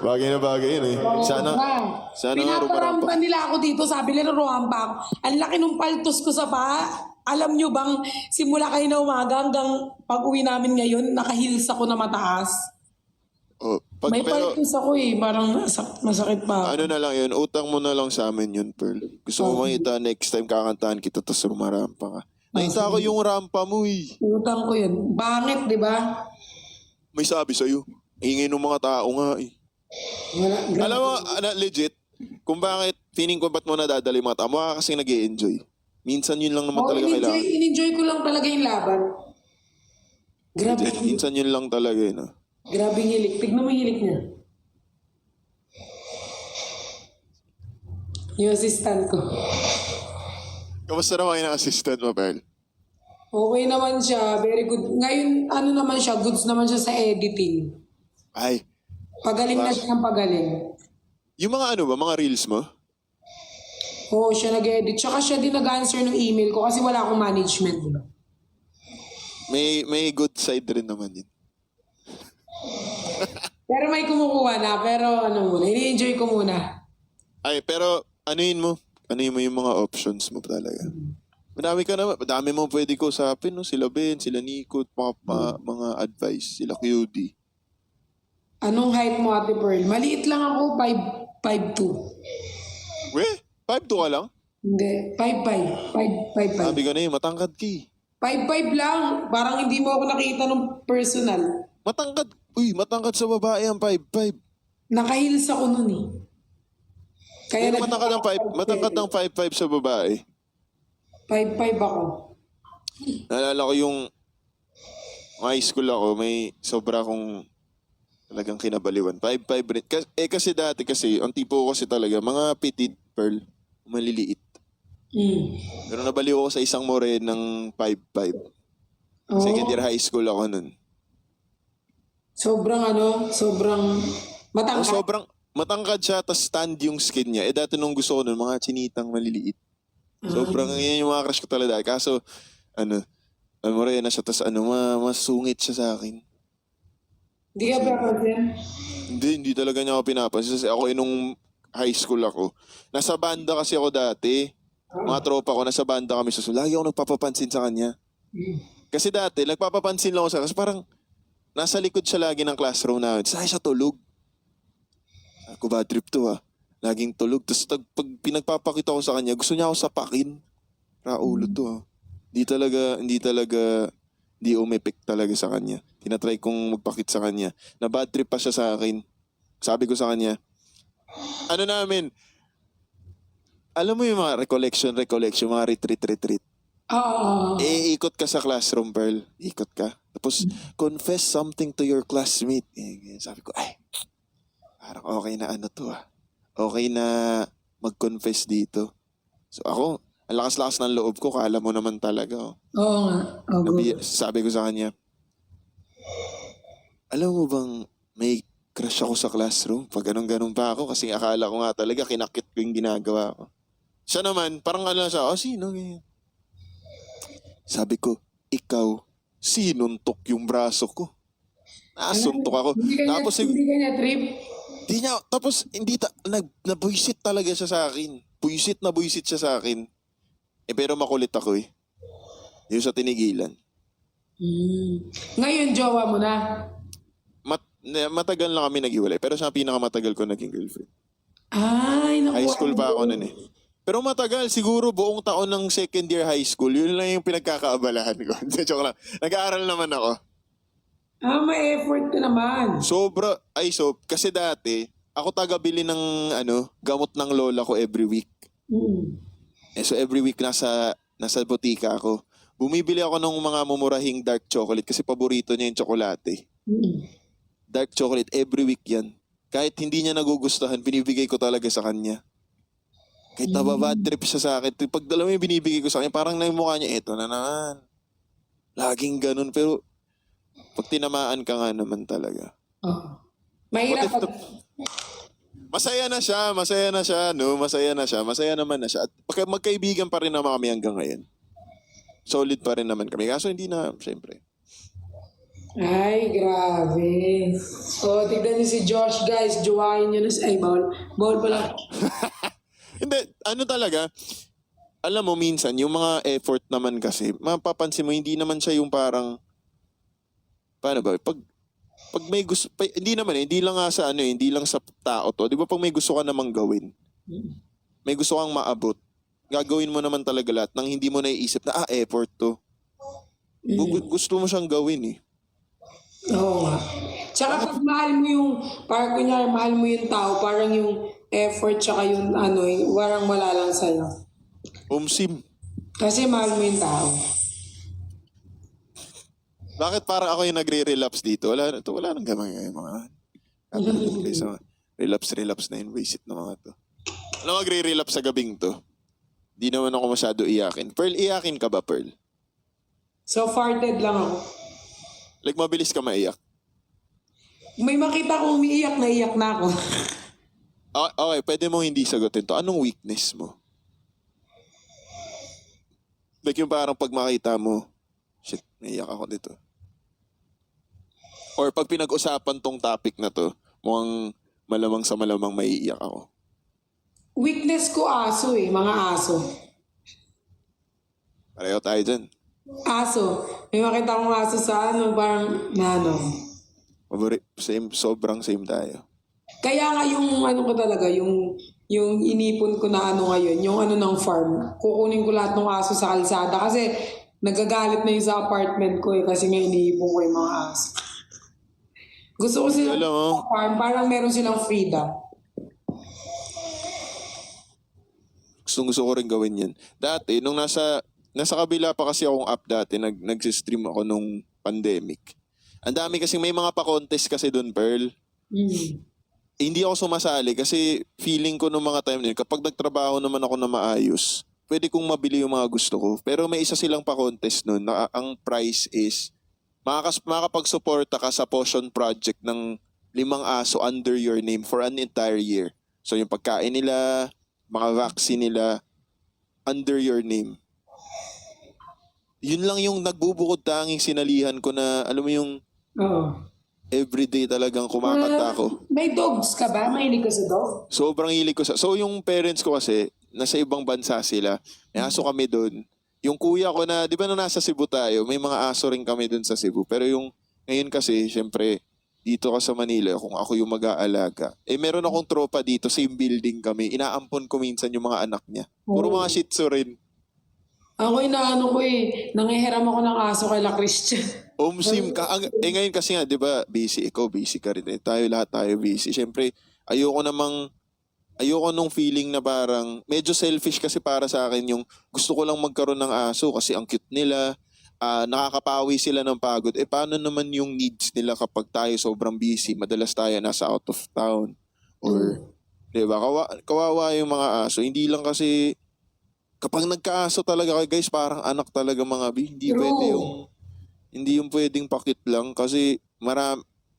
Bagay na bagay yun eh. Sana nga rumarampa. Pinaparampa nila ako dito, sabi nila rumampa ako. Ang laki ng paltos ko sa paa. Alam nyo bang, simula kayo na umaga hanggang pag-uwi namin ngayon, naka-heels ako na mataas. Oh, May pero paltos ako eh, parang masakit pa. ano na lang yun, utang mo na lang sa amin yun, Pearl. Gusto ko makita next time kakantahan kita tapos rumarampa ka. Nakita ko yung rampa mo eh. Utang ko yun. Bangit, di ba? May sabi sa'yo. Ingay ng mga tao nga eh. Alam mo, legit, kung bakit, feeling ko ba't mo nadadala yung mga tao, mukha kasi nag-i-enjoy. Minsan yun lang naman talaga kailangan. In-enjoy ko lang talaga yung laban. Grabe. Minsan yun lang talaga yun. Grabe yung hilik. Tignan mo yung hilik niya. Yung assistant ko. Kamusta naman yung assistant mo, Pearl? Okay naman siya. Very good. Ngayon, ano naman siya, goods naman siya sa editing. Ay, Pagaling na siya ng pagaling. yung mga ano ba, mga reels mo? Oo, siya nag-edit. Tsaka siya din nag-answer ng email ko kasi wala akong management. Diba? May good side rin naman yun. Pero may kumukuha na. Pero ano muna, ini-enjoy ko muna. Ay, pero anuin mo yung mga options mo talaga. Madami mo pwede ko usapin, no? Sila Ben, sila Nico, mga advice, sila QD. Anong height mo, Ate Pearl? Maliit lang ako, 5'2". Weh, 5'2 ka lang? Hindi, 5'5". 5'5". Sabi ka na yun, matangkad ka eh. 5'5 lang. Parang hindi mo ako nakita ng personal. Matangkad sa babae ang 5'5. Naka-heels ako nun eh. Kaya Pero matangkad ng 5'5 sa babae. 5'5 ako. Naalala ko yung high school ako, may sobra akong talagang kinabaliwan. 5'5 rin. Kasi dati ang tipo ko kasi talaga, mga petite Pearl, maliliit. Pero nabaliw ako sa isang more ng 5'5. Second year high school ako nun. Sobrang matangkad. Sobrang matangkad siya, tas stand yung skin niya. Dati nung gusto ko nun, mga chinitang maliliit. Sobrang yan yung mga crush ko talaga. Kaso, morena siya, tas masungit siya sa akin. Hindi ka pinapansin? Hindi talaga niya ako pinapansin. Kasi ako nung high school ako, nasa banda kasi ako dati. Mga tropa ko, nasa banda kami sa school. Lagi ako nagpapapansin sa kanya. Kasi dati, nagpapapansin lang ako sa kanya. Kasi parang, nasa likod siya lagi ng classroom namin. Saan siya tulog? Ako bad trip to Laging tulog. Tapos pag pinagpapakita ko sa kanya, gusto niya ako sapakin. Raulo to Hindi umepek talaga sa kanya. Tinatry kong magpakit sa kanya. Na bad trip pa siya sa akin. Sabi ko sa kanya, alam mo yung mga recollection, mga retreat. Oo. Ikot ka sa classroom, Pearl. Ikot ka. Tapos, confess something to your classmate. Sabi ko, parang okay na Okay na mag-confess dito. So ako, ang lakas-lakas ng loob ko, kala mo naman talaga. Oo nga. Sabi ko sa kanya, alam mo bang may crush ako sa classroom? Pag ganun pa ako, kasi akala ko nga talaga, kinakit ko yung ginagawa ko. Siya naman, parang siya, sino? Ganyan. Sabi ko, ikaw, sinuntok yung braso ko. Nasuntok ako. Hindi ka niya trip? Nabuisit talaga siya sa akin. Buisit siya sa akin. Pero makulit ako eh. Yung sa tinigilan. Ngayon, jowa mo na? Matagal na kami nag-iwalay. Pero siya ang pinakamatagal ko naging girlfriend. Ay, naku. High school pa ako nun eh. Pero matagal, siguro buong taon ng second year high school, yun lang yung pinagkakaabalahan ko. Joke lang. Nag-aaral naman ako. May effort ka naman. Kasi dati, ako taga-bili ng gamot ng lola ko every week. So every week nasa botika ako. Bumibili ako ng mga mumurahing dark chocolate kasi paborito niya yung tsokolate. Dark chocolate, every week yan. Kahit hindi niya nagugustuhan, binibigay ko talaga sa kanya. Kahit nababad trip siya sa akin. Pag dalawa yung binibigay ko sa kanya, parang naimukha niya, eto na naman. Laging ganun. Pero pag tinamaan ka nga naman talaga. Mahirap Masaya na siya, no? Masaya naman na siya. At magkaibigan pa rin naman kami hanggang ngayon. Solid pa rin naman kami. Kaso hindi na, syempre. Ay, grabe. O, tignan niyo si Josh, guys. Jowain niyo na si... Ay, bawal. Bawal pala. Hindi, ano talaga, alam mo minsan, yung mga effort naman kasi, mapapansin mo, hindi naman siya yung parang, paano ba, pag may gusto, hindi naman hindi lang nga sa ano hindi lang sa tao to. Di ba pag may gusto ka namang gawin, may gusto kang maabot, gagawin mo naman talaga lahat nang hindi mo naiisip na, effort to. Gusto mo siyang gawin eh. Oo nga. Tsaka pag mahal mo yung, parang kunyari mahal mo yung tao, parang yung effort tsaka yung ano, parang wala lang sa'yo. Umsim. Kasi mahal mo yung tao. Bakit parang ako yung nagre-relapse dito? Wala nang gamay yung mga relapse na invisit ng mga to. Ano magre-relapse sa gabing to? Di naman ako masyado iyakin. Pearl, iyakin ka ba, Pearl? So far, dead lang ako. Like, mabilis ka maiyak? May makita kong umiiyak, naiyak na ako. Okay, pwede mo hindi sagutin to. Anong weakness mo? Like yung parang pag makita mo, shit, naiyak ako dito. Or pag pinag-usapan tong topic na to, mukhang malamang sa malamang maiiyak ako. Weakness ko aso mga aso. Pareho tayo dyan. Aso. May makita kong aso sa ano, parang Sobrang same tayo. Kaya nga yung ano ko talaga, yung inipon ko na ano ngayon, yung ano ng farm, kukunin ko lahat ng aso sa kalsada kasi nagagalit na yung sa apartment ko kasi nga iniipon ko yung mga aso. Gusto ko sila sa farm, parang meron silang freedom. Gusto ko rin gawin yan. Dati, nung nasa kabila pa kasi akong app dati, nag-stream ako nung pandemic. Ang dami kasi may mga pa-contest kasi doon, Pearl. Hindi ako sumasali kasi feeling ko nung mga time din, kapag nagtrabaho naman ako na maayos, pwede kong mabili yung mga gusto ko. Pero may isa silang pa-contest nun na ang price is makakapag-suporta ka sa potion project ng 5 aso under your name for an entire year. So yung pagkain nila, mga vaccine nila, under your name. Yun lang yung nagbubukod tanging sinalihan ko na, alam mo yung everyday talagang kumakanta ako. May dogs ka ba? Mahilig ka sa dog? Sobrang hilig ko sa... So yung parents ko kasi, nasa ibang bansa sila. May aso kami doon. Yung kuya ko na, di ba nung nasa Cebu tayo, may mga aso rin kami doon sa Cebu. Pero yung ngayon kasi, syempre, dito ka sa Manila, kung ako yung mag-aalaga. Meron akong tropa dito, same building kami. Inaampon ko minsan yung mga anak niya. Puro mga Shih Tzu rin. Ako nangihiram ako ng aso kay La Christian. Omsim ka. Ngayon kasi nga, di ba, busy. Ikaw, busy ka rin. Lahat tayo busy. Siyempre, ayoko nung feeling na parang, medyo selfish kasi para sa akin yung gusto ko lang magkaroon ng aso kasi ang cute nila, nakakapawi sila ng pagod. Paano naman yung needs nila kapag tayo sobrang busy? Madalas tayo nasa out of town. Or, di ba, kawawa yung mga aso. Hindi lang kasi, kapag nagkaaso talaga kayo, guys, parang anak talaga mga hindi yung pwedeng pakit lang kasi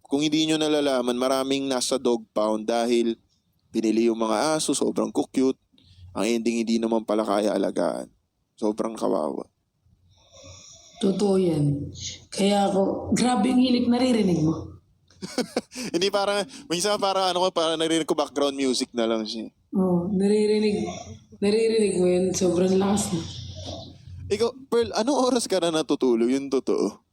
kung hindi nyo nalalaman, maraming nasa dog pound dahil pinili yung mga aso, sobrang cute. Ang ending hindi naman pala kaya alagaan. Sobrang kawawa. Totoo yan. Kaya ako, grabe yung hilig, naririnig mo. Hindi parang, minsan parang narinig ko background music na lang siya. Naririnig. Naririnig mo yun, sobrang lakas na. Ikaw, Pearl, anong oras ka na natutulog? Yung totoo?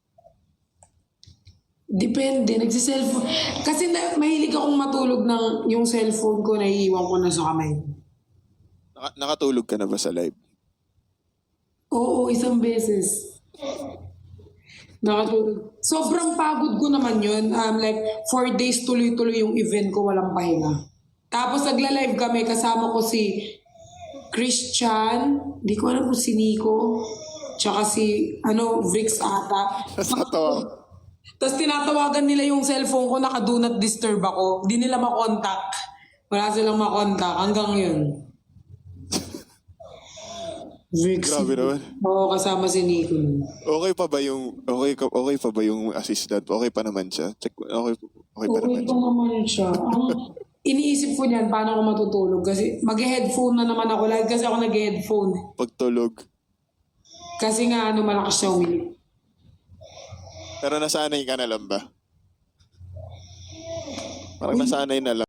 Depende, nagsiselfone. Kasi mahilig akong matulog ng yung cellphone ko, naiiwan ko na sa kamay. Nakatulog ka na ba sa live? Oo, isang beses. Nakatulog. Sobrang pagod ko naman yun. Like, 4 days tuloy-tuloy yung event ko, walang pahinga. Tapos nagla-live kami, kasama ko si Christian, di ko alam kung si Nico, tsaka si, Vrix ata. Tapos tinatawagan nila yung cellphone ko, naka-do not disturb ako. Di nila makontak. Wala silang makontak. Hanggang yun. Vrix. Grabe naman. Oo, kasama si Nico. Okay pa ba yung assistant? Okay pa naman siya? Check, okay pa naman siya. Naman siya. Iniisip ko niyan, paano ako matutulog? Kasi mag-headphone na naman ako. Lagi kasi ako nag-headphone. Pagtulog. Kasi nga, malakas siya umilig. Pero nasanay ka na lang ba? Parang nasanay na lang.